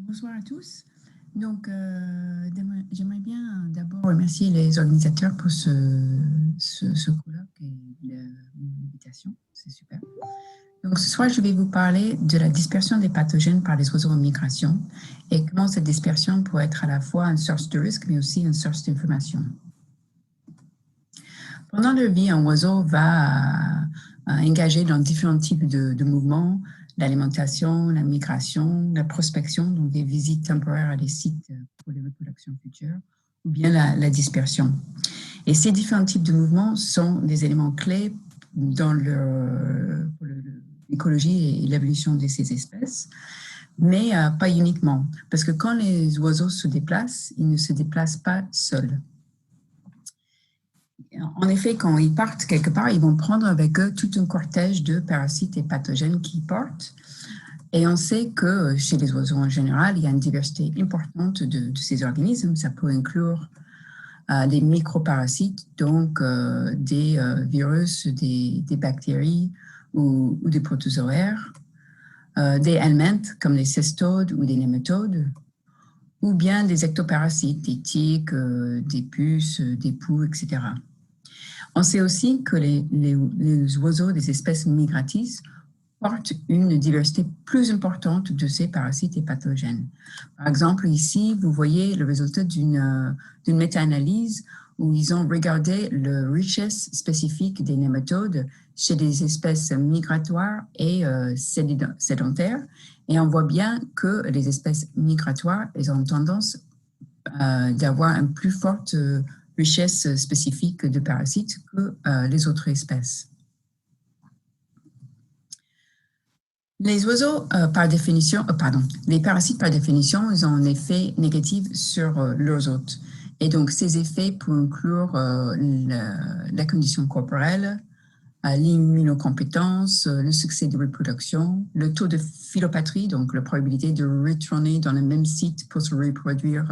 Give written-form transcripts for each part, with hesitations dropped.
Bonsoir à tous. Donc, j'aimerais bien d'abord remercier les organisateurs pour ce colloque et l'invitation. C'est super. Donc, ce soir, je vais vous parler de la dispersion des pathogènes par les oiseaux en migration et comment cette dispersion peut être à la fois une source de risque, mais aussi une source d'information. Pendant leur vie, un oiseau va engager dans différents types de mouvements, l'alimentation, la migration, la prospection, donc des visites temporaires à des sites pour les reproductions futures, ou bien la dispersion. Et ces différents types de mouvements sont des éléments clés dans l'écologie et l'évolution de ces espèces, mais pas uniquement, parce que quand les oiseaux se déplacent, ils ne se déplacent pas seuls. En effet, quand ils partent quelque part, ils vont prendre avec eux tout un cortège de parasites et pathogènes qui portent. Et on sait que chez les oiseaux en général, il y a une diversité importante de ces organismes. Ça peut inclure des microparasites, donc des virus, des bactéries ou des protozoaires, des helminths comme les cestodes ou des nématodes, ou bien des ectoparasites, des tiques, des puces, des poux, etc. On sait aussi que les oiseaux des espèces migratrices portent une diversité plus importante de ces parasites et pathogènes. Par exemple, ici, vous voyez le résultat d'une méta-analyse où ils ont regardé la richesse spécifique des nématodes chez des espèces migratoires et sédentaires. Et on voit bien que les espèces migratoires, elles ont tendance d'avoir une plus forte richesse spécifique de parasites que les autres espèces. Les oiseaux, par définition, les parasites, par définition, ils ont un effet négatif sur leurs hôtes. Et donc, ces effets peuvent inclure la condition corporelle, l'immunocompétence, le succès de reproduction, le taux de phylopatrie, donc la probabilité de retourner dans le même site pour se reproduire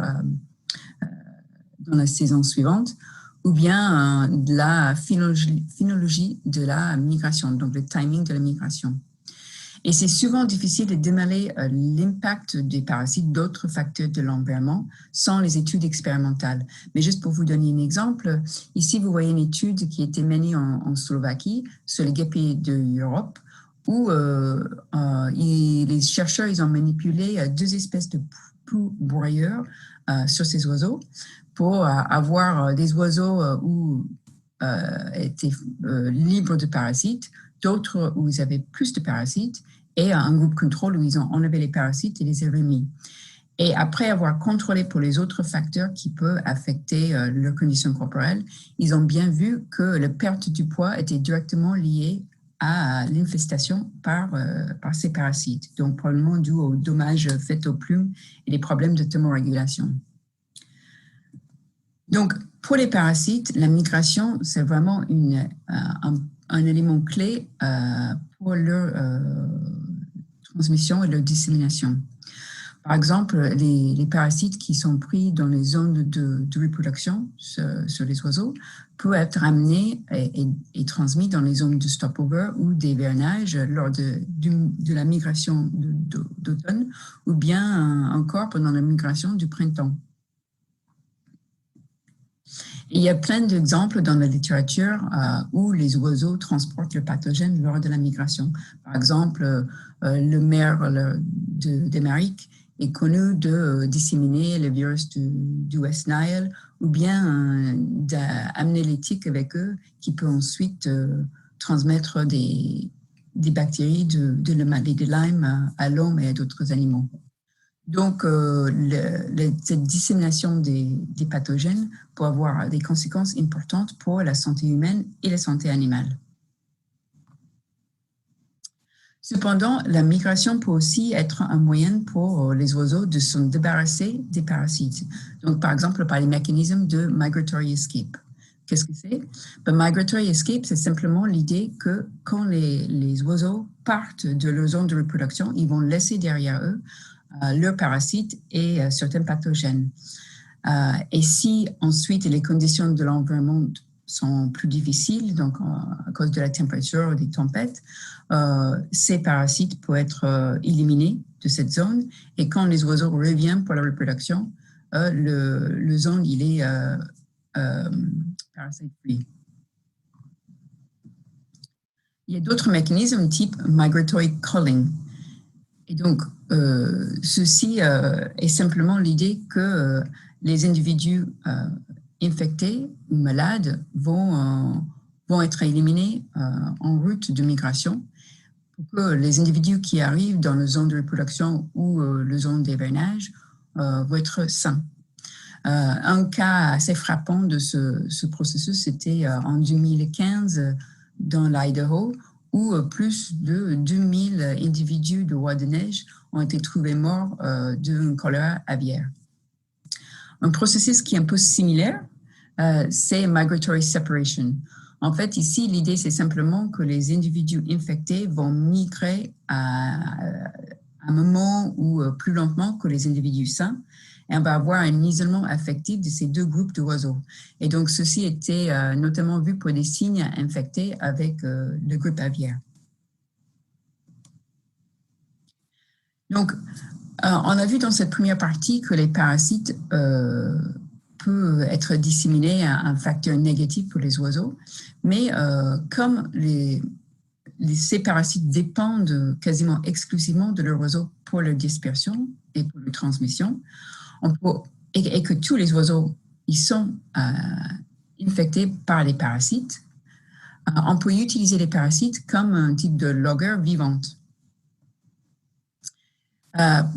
dans la saison suivante, ou bien la phénologie de la migration, donc le timing de la migration. Et c'est souvent difficile de démêler l'impact des parasites d'autres facteurs de l'environnement sans les études expérimentales. Mais juste pour vous donner un exemple, ici vous voyez une étude qui a été menée en Slovaquie sur les guêpes d'Europe où les chercheurs ils ont manipulé deux espèces de poux broyeurs sur ces oiseaux pour avoir des oiseaux où étaient libres de parasites, d'autres où ils avaient plus de parasites, et un groupe contrôle où ils ont enlevé les parasites et les ont remis. Et après avoir contrôlé pour les autres facteurs qui peuvent affecter leur condition corporelle, ils ont bien vu que la perte du poids était directement liée à l'infestation par ces parasites, donc probablement dû aux dommages faits aux plumes et les problèmes de thermorégulation. Donc, pour les parasites, la migration, c'est vraiment un élément clé pour leur transmission et leur dissémination. Par exemple, les parasites qui sont pris dans les zones de reproduction sur les oiseaux peuvent être amenés et transmis dans les zones de stopover ou d'hivernage lors de la migration d'automne ou bien encore pendant la migration du printemps. Il y a plein d'exemples dans la littérature où les oiseaux transportent le pathogène lors de la migration. Par exemple, le maire d'Amérique est connu de disséminer le virus du West Nile ou bien d'amener les tiques avec eux qui peut ensuite transmettre des bactéries de la maladie de Lyme à l'homme et à d'autres animaux. Donc, cette dissémination des pathogènes peut avoir des conséquences importantes pour la santé humaine et la santé animale. Cependant, la migration peut aussi être un moyen pour les oiseaux de se débarrasser des parasites. Donc, par exemple, par les mécanismes de migratory escape. Qu'est-ce que c'est? Migratory escape, c'est simplement l'idée que quand les oiseaux partent de leur zone de reproduction, ils vont laisser derrière eux leurs parasites et certains pathogènes. Et si ensuite les conditions de l'environnement sont plus difficiles, donc à cause de la température ou des tempêtes, ces parasites peuvent être éliminés de cette zone. Et quand les oiseaux reviennent pour la reproduction, le zone, il est parasite free. Il y a d'autres mécanismes type migratory culling. Et donc, ceci est simplement l'idée que les individus infectés ou malades vont être éliminés en route de migration pour que les individus qui arrivent dans la zone de reproduction ou la zone d'hivernage vont être sains. Un cas assez frappant de ce processus, c'était en 2015 dans l'Idaho, où plus de 2000 individus de roi de neige ont été trouvés morts d'une choléra aviaire. Un processus qui est un peu similaire, c'est migratory separation. En fait, ici, l'idée, c'est simplement que les individus infectés vont migrer à un moment ou plus lentement que les individus sains, et on va avoir un isolement affectif de ces deux groupes d'oiseaux. Et donc, ceci était notamment vu pour des cygnes infectés avec le grippe aviaire. Donc, on a vu dans cette première partie que les parasites peuvent être disséminés à un facteur négatif pour les oiseaux, mais comme ces parasites dépendent quasiment exclusivement de leurs oiseaux pour leur dispersion et pour leur transmission, et que tous les oiseaux ils sont infectés par les parasites, on peut utiliser les parasites comme un type de logger vivante.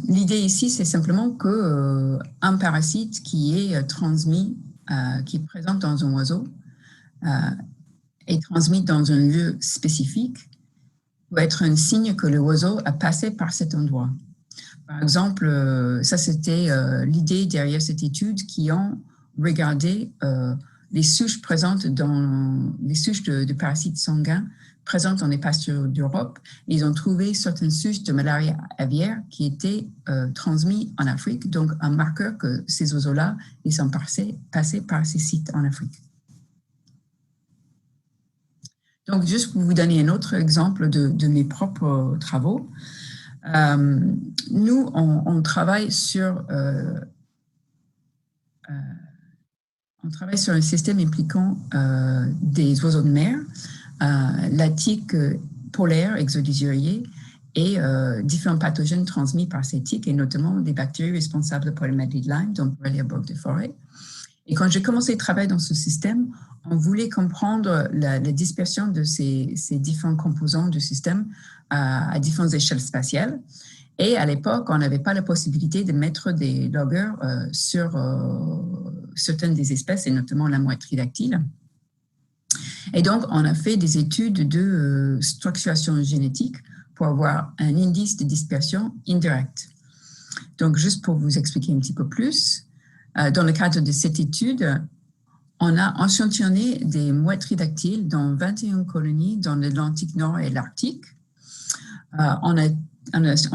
L'idée ici, c'est simplement qu'un parasite qui est transmis, qui est présent dans un oiseau, est transmis dans un lieu spécifique, peut être un signe que l'oiseau a passé par cet endroit. Par exemple, ça c'était l'idée derrière cette étude qui ont regardé les souches présentes les souches de parasites sanguins présentes dans les pastures d'Europe. Ils ont trouvé certaines souches de malaria aviaire qui étaient transmises en Afrique, donc un marqueur que ces oiseaux-là, ils sont passés par ces sites en Afrique. Donc, juste pour vous donner un autre exemple de mes propres travaux, nous, on travaille sur un système impliquant des oiseaux de mer, la tique polaire exodusuriée et différents pathogènes transmis par ces tiques, et notamment des bactéries responsables pour la maladie de Lyme, donc Borrelia burgdorferi. Et quand j'ai commencé à travailler dans ce système, on voulait comprendre la dispersion de ces différents composants du système à différentes échelles spatiales. Et à l'époque, on n'avait pas la possibilité de mettre des loggers sur certaines des espèces, et notamment la mouette tridactyle. Et donc, on a fait des études de structuration génétique pour avoir un indice de dispersion indirect. Donc, juste pour vous expliquer un petit peu plus, dans le cadre de cette étude, on a échantillonné des mouettes tridactyles dans 21 colonies dans l'Atlantique Nord et l'Arctique. On a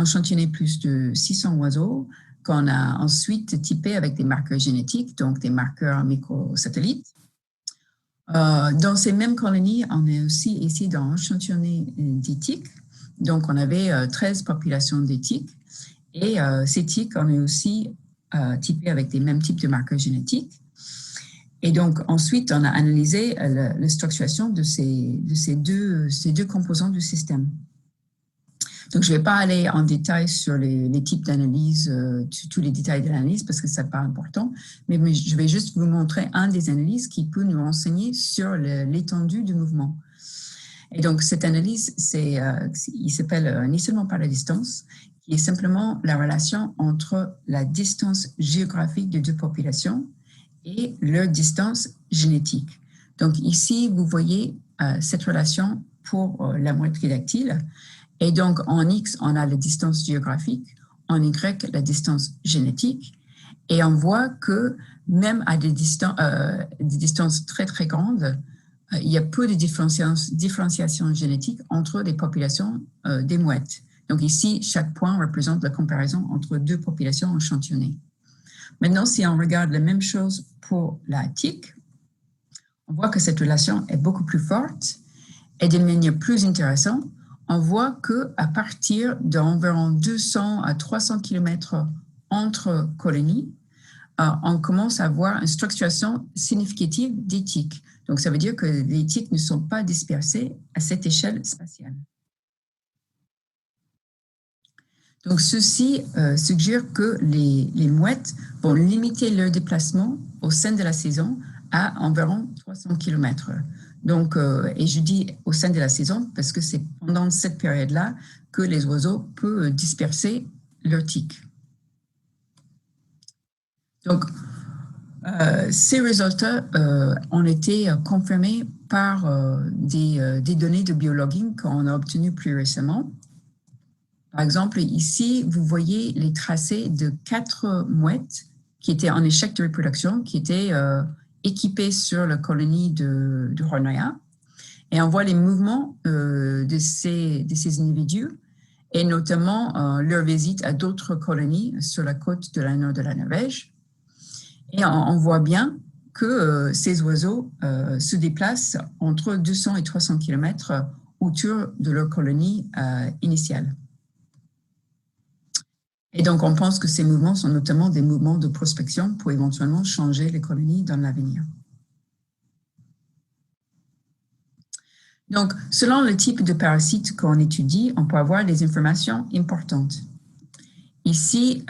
échantillonné plus de 600 oiseaux qu'on a ensuite typés avec des marqueurs génétiques, donc des marqueurs microsatellites. Dans ces mêmes colonies, on a aussi essayé d'échantillonner des tiques. Donc, on avait 13 populations de tiques. Et ces tiques, on est aussi typés avec des mêmes types de marqueurs génétiques. Et donc, ensuite, on a analysé la structuration de ces deux composants du système. Donc, je ne vais pas aller en détail sur les types d'analyse, tous les détails de l'analyse, parce que ce n'est pas important, mais je vais juste vous montrer un des analyses qui peut nous renseigner sur l'étendue du mouvement. Et donc, cette analyse, il s'appelle un isolement par la distance, qui est simplement la relation entre la distance géographique de deux populations et leur distance génétique. Donc, ici, vous voyez cette relation pour la mouette tridactyle. Et donc, en X, on a la distance géographique, en Y, la distance génétique. Et on voit que même à des distances très, très grandes, il y a peu de différenciation génétique entre les populations des mouettes. Donc ici, chaque point représente la comparaison entre deux populations échantillonnées. Maintenant, si on regarde la même chose pour la tique, on voit que cette relation est beaucoup plus forte et de manière plus intéressante, on voit qu'à partir d'environ 200 à 300 km entre colonies, on commence à avoir une structuration significative des tiques. Donc, ça veut dire que les tiques ne sont pas dispersées à cette échelle spatiale. Donc, ceci suggère que les mouettes vont limiter leur déplacement au sein de la saison à environ 300 km. Donc, et je dis au sein de la saison parce que c'est pendant cette période-là que les oiseaux peuvent disperser leurs tiques. Donc, ces résultats ont été confirmés par des données de biologging qu'on a obtenues plus récemment. Par exemple, ici, vous voyez les tracés de 4 mouettes qui étaient en échec de reproduction, qui étaient équipées sur la colonie de Hornoya. Et on voit les mouvements de ces individus et notamment leur visite à d'autres colonies sur la côte de la nord de la Norvège. Et on voit bien que ces oiseaux se déplacent entre 200 et 300 km autour de leur colonie initiale. Et donc, on pense que ces mouvements sont notamment des mouvements de prospection pour éventuellement changer les colonies dans l'avenir. Donc, selon le type de parasite qu'on étudie, on peut avoir des informations importantes. Ici,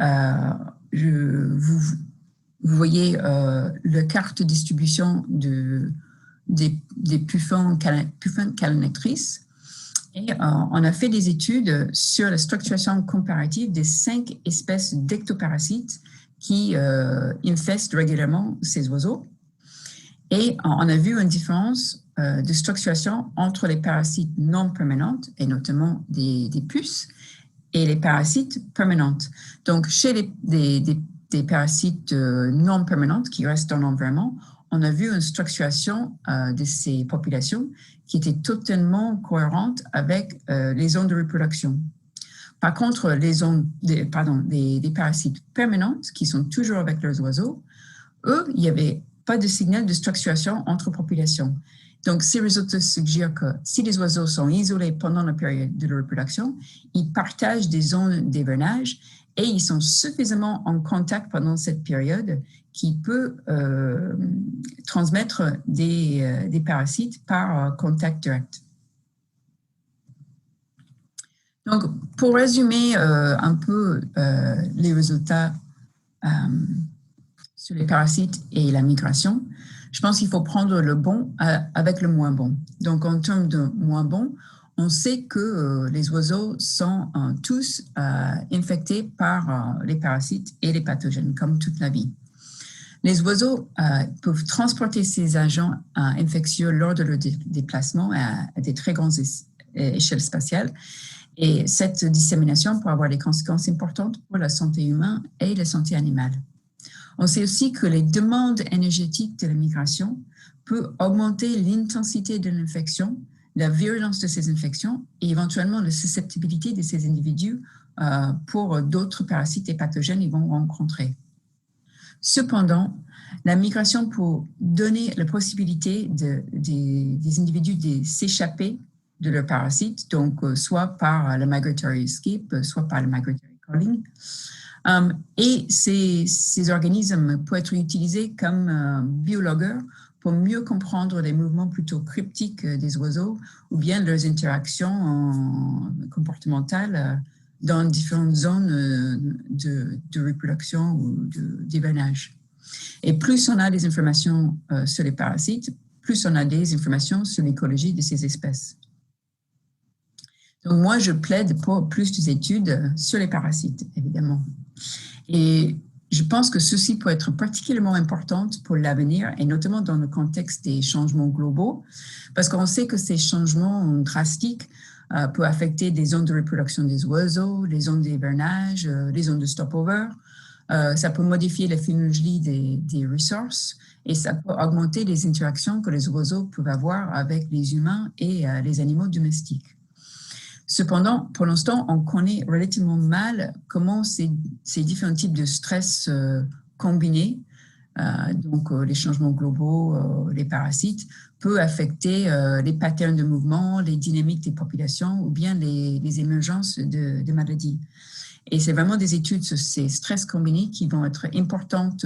vous voyez la carte de distribution des puffins calenectrices. Et on a fait des études sur la structuration comparative des 5 espèces d'ectoparasites qui infestent régulièrement ces oiseaux. Et on a vu une différence de structuration entre les parasites non permanentes, et notamment des puces, et les parasites permanentes. Donc, chez des parasites non permanentes qui restent dans l'environnement, on a vu une structuration de ces populations qui était totalement cohérente avec les zones de reproduction. Par contre, des parasites permanentes qui sont toujours avec leurs oiseaux, eux, il n'y avait pas de signal de structuration entre populations. Donc, ces résultats suggèrent que si les oiseaux sont isolés pendant la période de leur reproduction, ils partagent des zones d'hivernage et ils sont suffisamment en contact pendant cette période qui peut transmettre des parasites par contact direct. Donc, pour résumer un peu les résultats sur les parasites et la migration, je pense qu'il faut prendre le bon avec le moins bon. Donc, en termes de moins bon, on sait que les oiseaux sont tous infectés par les parasites et les pathogènes, comme toute la vie. Les oiseaux peuvent transporter ces agents infectieux lors de leur déplacement à des très grandes échelles spatiales. Et cette dissémination peut avoir des conséquences importantes pour la santé humaine et la santé animale. On sait aussi que les demandes énergétiques de la migration peuvent augmenter l'intensité de l'infection, la virulence de ces infections et éventuellement la susceptibilité de ces individus pour d'autres parasites et pathogènes qu'ils vont rencontrer. Cependant, la migration peut donner la possibilité des individus de s'échapper de leurs parasites, donc soit par le migratory escape, soit par le migratory calling. Et ces organismes peuvent être utilisés comme biologueurs pour mieux comprendre les mouvements plutôt cryptiques des oiseaux ou bien leurs interactions comportementales dans différentes zones de reproduction ou d'hivernage. Et plus on a des informations sur les parasites, plus on a des informations sur l'écologie de ces espèces. Donc moi, je plaide pour plus d'études sur les parasites, évidemment. Et je pense que ceci peut être particulièrement important pour l'avenir, et notamment dans le contexte des changements globaux, parce qu'on sait que ces changements drastiques peuvent affecter des zones de reproduction des oiseaux, les zones d'hivernage, les zones de stopover. Ça peut modifier la phénologie des ressources et ça peut augmenter les interactions que les oiseaux peuvent avoir avec les humains et les animaux domestiques. Cependant, pour l'instant, on connaît relativement mal comment ces différents types de stress combinés Donc, les changements globaux, les parasites, peut affecter les patterns de mouvement, les dynamiques des populations ou bien les émergences de maladies. Et c'est vraiment des études sur ces stress combinés qui vont être importantes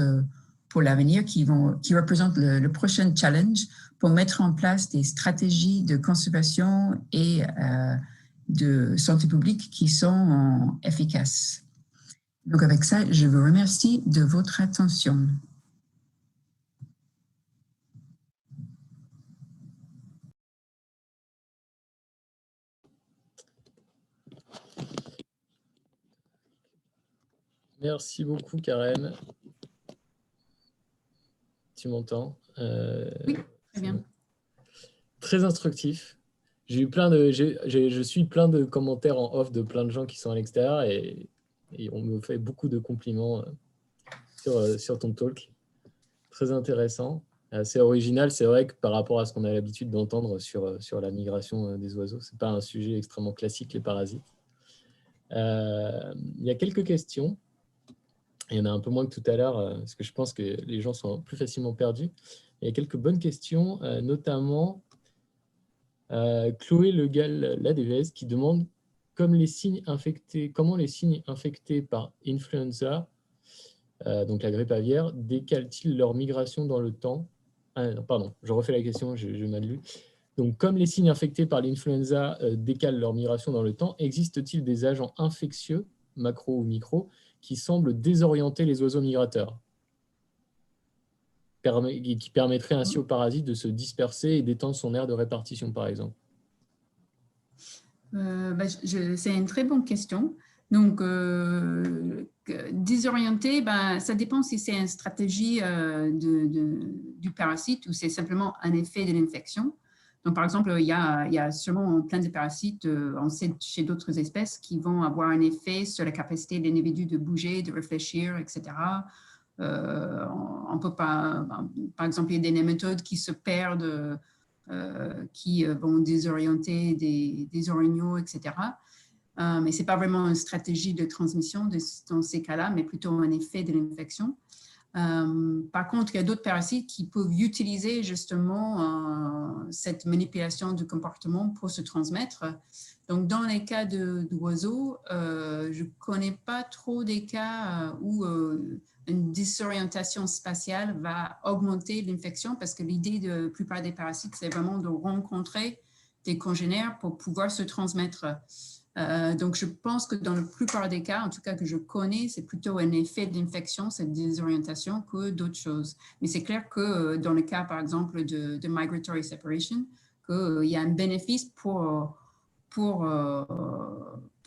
pour l'avenir, qui représentent le prochain challenge pour mettre en place des stratégies de conservation et de santé publique qui sont efficaces. Donc, avec ça, je vous remercie de votre attention. Merci beaucoup, Karen. Tu m'entends? Oui, très bien. Très instructif. J'ai eu je suis plein de commentaires en off de plein de gens qui sont à l'extérieur et on me fait beaucoup de compliments sur ton talk. Très intéressant, assez original. C'est vrai que par rapport à ce qu'on a l'habitude d'entendre sur la migration des oiseaux, ce n'est pas un sujet extrêmement classique, les parasites. Il y a quelques questions. Il y en a un peu moins que tout à l'heure, parce que je pense que les gens sont plus facilement perdus. Il y a quelques bonnes questions, notamment Chloé Le Gall-Ladevez qui demande comment les signes infectés par influenza, donc la grippe aviaire, décalent-ils leur migration dans le temps? Non, pardon, je refais la question, j'ai mal lu. Donc, comme les signes infectés par l'influenza décalent leur migration dans le temps, existe-t-il des agents infectieux, macro ou micro, qui semblent désorienter les oiseaux migrateurs, qui permettraient ainsi au parasite de se disperser et d'étendre son aire de répartition, par exemple? C'est une très bonne question. Donc, désorienter, ça dépend si c'est une stratégie du parasite ou c'est simplement un effet de l'infection. Donc, par exemple, il y a sûrement plein de parasites, on sait chez d'autres espèces, qui vont avoir un effet sur la capacité de l'individu de bouger, de réfléchir, etc. On peut pas, par exemple, il y a des nématodes qui se perdent, qui vont désorienter des orignaux, etc. Mais ce n'est pas vraiment une stratégie de transmission dans ces cas-là, mais plutôt un effet de l'infection. Par contre, il y a d'autres parasites qui peuvent utiliser justement cette manipulation du comportement pour se transmettre. Donc, dans les cas d'oiseaux, je ne connais pas trop des cas où une désorientation spatiale va augmenter l'infection parce que l'idée de la plupart des parasites, c'est vraiment de rencontrer des congénères pour pouvoir se transmettre. Donc, je pense que dans la plupart des cas, en tout cas que je connais, c'est plutôt un effet de l'infection, cette désorientation, que d'autres choses. Mais c'est clair que dans le cas, par exemple, de migratory separation, qu'il y a un bénéfice pour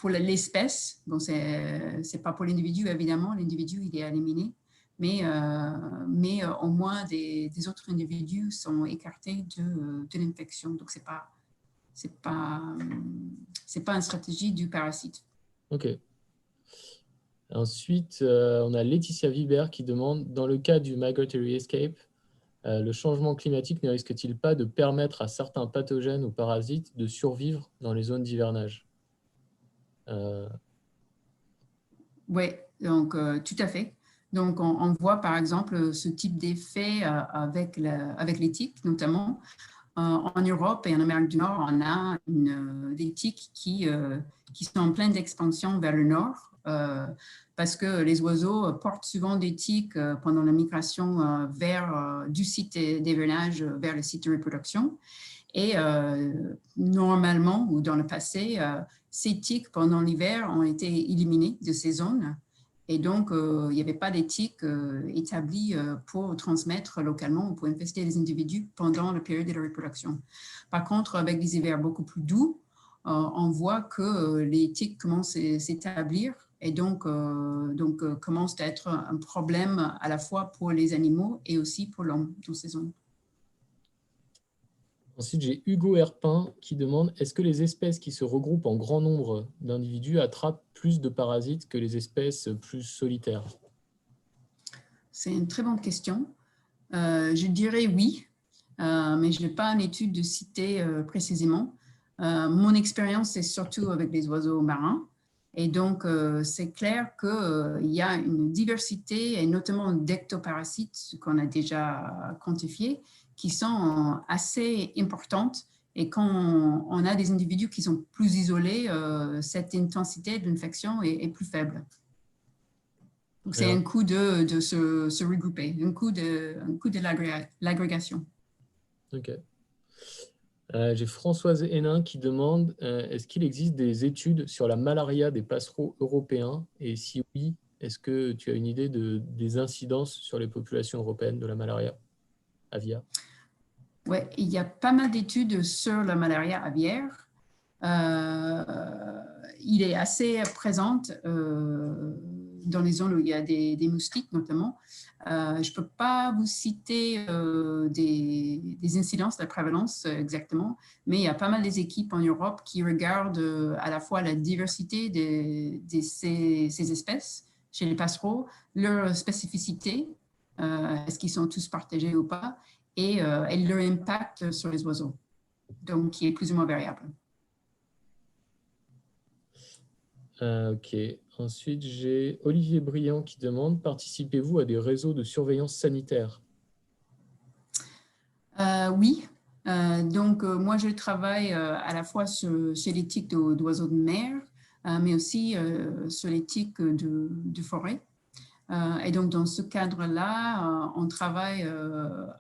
l'espèce. Bon, c'est pas pour l'individu, évidemment. L'individu, il est éliminé. Mais au moins, des autres individus sont écartés de l'infection. Donc, c'est pas une stratégie du parasite. Ok. Ensuite, on a Laetitia Vibert qui demande, dans le cas du migratory escape, le changement climatique ne risque-t-il pas de permettre à certains pathogènes ou parasites de survivre dans les zones d'hivernage? Oui, donc tout à fait. Donc, on voit par exemple ce type d'effet avec les tiques, notamment. En Europe et en Amérique du Nord, on a des tiques qui sont en pleine expansion vers le nord parce que les oiseaux portent souvent des tiques pendant la migration du site d'hivernage vers le site de reproduction. Et normalement, ou dans le passé, ces tiques pendant l'hiver ont été éliminées de ces zones. Et donc, il n'y avait pas d'éthique établie pour transmettre localement ou pour infester les individus pendant la période de la reproduction. Par contre, avec des hivers beaucoup plus doux, on voit que les tiques commencent à s'établir et donc commencent à être un problème à la fois pour les animaux et aussi pour l'homme dans ces zones. Ensuite, j'ai Hugo Herpin qui demande, est-ce que les espèces qui se regroupent en grand nombre d'individus attrapent plus de parasites que les espèces plus solitaires? C'est une très bonne question. Je dirais oui, mais je n'ai pas une étude de citer précisément. Mon expérience, c'est surtout avec les oiseaux marins. Et donc, c'est clair qu'il y a une diversité, et notamment d'ectoparasites qu'on a déjà quantifiés, qui sont assez importantes. Et quand on a des individus qui sont plus isolés, cette intensité d'infection est plus faible. Donc, c'est un coup de se regrouper, un coup de l'agrégation. Ok. J'ai Françoise Hénin qui demande est-ce qu'il existe des études sur la malaria des passereaux européens? Et si oui, est-ce que tu as une idée des incidences sur les populations européennes de la malaria aviaire? Oui, il y a pas mal d'études sur la malaria aviaire. Il est assez présente dans les zones où il y a des moustiques notamment. Je ne peux pas vous citer des incidences de la prévalence exactement, mais il y a pas mal des équipes en Europe qui regardent à la fois la diversité de ces espèces chez les passereaux, leur spécificité, est-ce qu'ils sont tous partagés ou pas, et leur impact sur les oiseaux, donc qui est plus ou moins variable. Ok. Ensuite, j'ai Olivier Briand qui demande participez-vous à des réseaux de surveillance sanitaire? Oui. Donc, moi, je travaille à la fois chez les tiques d'oiseaux de mer, mais aussi sur les tiques de forêt. Et donc, dans ce cadre-là, on travaille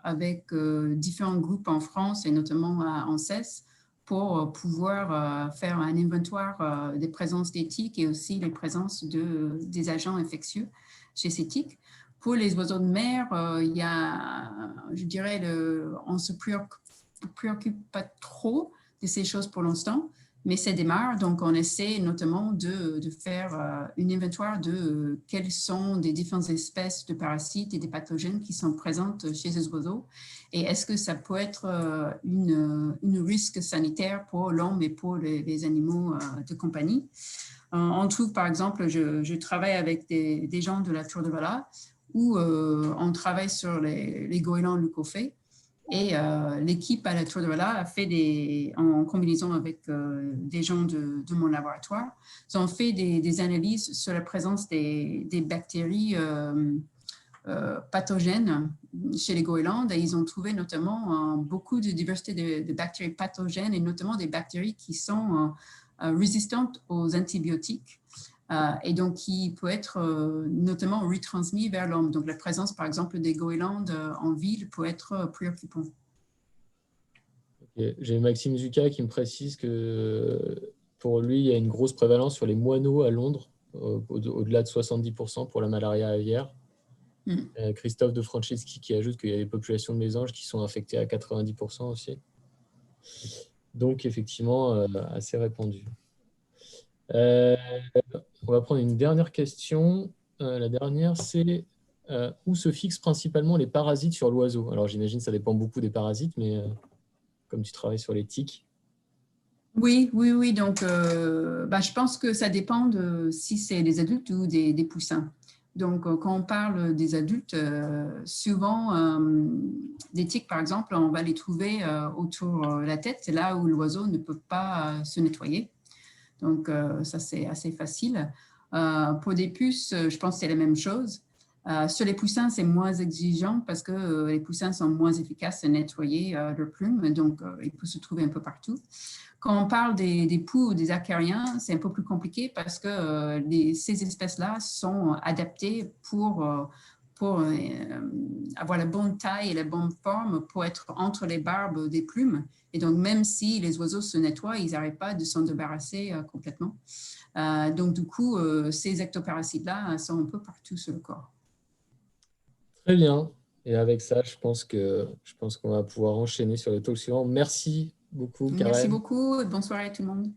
avec différents groupes en France et notamment à ANSES pour pouvoir faire un inventoire des présences des tiques et aussi les présences des agents infectieux chez ces tiques. Pour les oiseaux de mer, il y a, je dirais, on ne se préoccupe pas trop de ces choses pour l'instant, mais ça démarre. Donc, on essaie notamment de faire un inventoire de quelles sont des différentes espèces de parasites et des pathogènes qui sont présentes chez ces oiseaux. Et est-ce que ça peut être une risque sanitaire pour l'homme et pour les animaux de compagnie? On trouve, par exemple, je travaille avec des gens de la Tour de Valas où on travaille sur les goélands leucophées. Et l'équipe à la Tour de Valas a fait en combinaison avec des gens de mon laboratoire, ils ont fait des analyses sur la présence des bactéries pathogènes chez les goélands. Et ils ont trouvé notamment beaucoup de diversité de bactéries pathogènes et notamment des bactéries qui sont résistantes aux antibiotiques. Et donc qui peut être notamment retransmis vers l'homme. Donc la présence, par exemple, des goélandes en ville peut être préoccupante. Okay. J'ai Maxime Zucca qui me précise que pour lui, il y a une grosse prévalence sur les moineaux à Londres, au-delà de 70% pour la malaria aviaire. Christophe de Franceschi qui ajoute qu'il y a des populations de mésanges qui sont infectées à 90% aussi. Donc, effectivement, assez répandu. On va prendre une dernière question. La dernière, c'est où se fixent principalement les parasites sur l'oiseau? Alors, j'imagine que ça dépend beaucoup des parasites, mais comme tu travailles sur les tiques. Oui. Donc, je pense que ça dépend de si c'est des adultes ou des poussins. Donc, quand on parle des adultes, souvent, des tiques, par exemple, on va les trouver autour de la tête. C'est là où l'oiseau ne peut pas se nettoyer. Donc, ça, c'est assez facile. Pour des puces, je pense que c'est la même chose. Sur les poussins, c'est moins exigeant parce que les poussins sont moins efficaces à nettoyer leurs plumes. Donc, ils peuvent se trouver un peu partout. Quand on parle des poux ou des acariens, c'est un peu plus compliqué parce que ces espèces-là sont adaptées pour avoir la bonne taille et la bonne forme pour être entre les barbes des plumes. Et donc, même si les oiseaux se nettoient, ils n'arrivent pas de s'en débarrasser complètement. Donc, du coup, ces ectoparasites-là sont un peu partout sur le corps. Très bien. Et avec ça, je pense qu'on va pouvoir enchaîner sur le talk suivant. Merci beaucoup, Karen. Merci beaucoup et bonne soirée à tout le monde.